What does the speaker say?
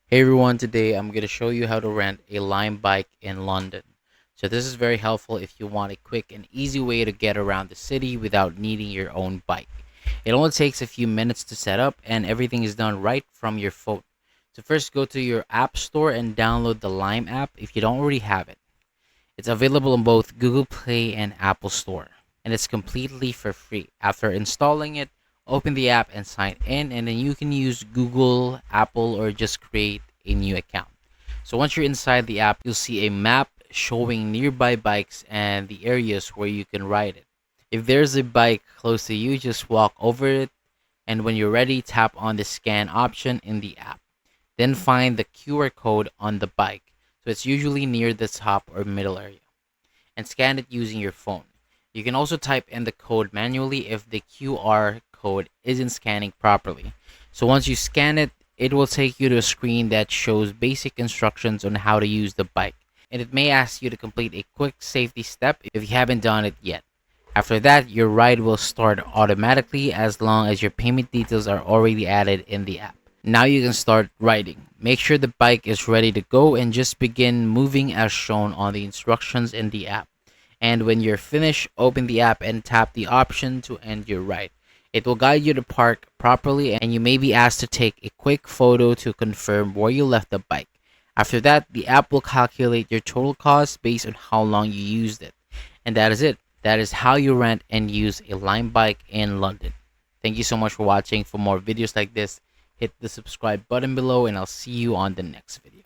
Hey everyone, today I'm going to show you how to rent a Lime bike in London. So this is very helpful if you want a quick and easy way to get around the city without needing your own bike. It only takes a few minutes to set up and everything is done right from your phone. So first go to your app store and download the Lime app if you don't already have it. It's available on both Google Play and Apple Store, and it's completely for free. After installing it, open the app and sign in, and then you can use Google, Apple, or just create a new account. So once you're inside the app, you'll see a map showing nearby bikes and the areas where you can ride it. If there's a bike close to you, just walk over it, and when you're ready, tap on the scan option in the app. Then find the QR code on the bike. So it's usually near the top or middle area, and scan it using your phone. You can also type in the code manually if the QR code isn't scanning properly. So once you scan it, it will take you to a screen that shows basic instructions on how to use the bike. And it may ask you to complete a quick safety step if you haven't done it yet. After that, your ride will start automatically as long as your payment details are already added in the app. Now you can start riding. Make sure the bike is ready to go and just begin moving as shown on the instructions in the app. And when you're finished, open the app and tap the option to end your ride. It will guide you to park properly, and you may be asked to take a quick photo to confirm where you left the bike. After that, the app will calculate your total cost based on how long you used it. And that is it. That is how you rent and use a Lime bike in London. Thank you so much for watching. For more videos like this, hit the subscribe button below, and I'll see you on the next video.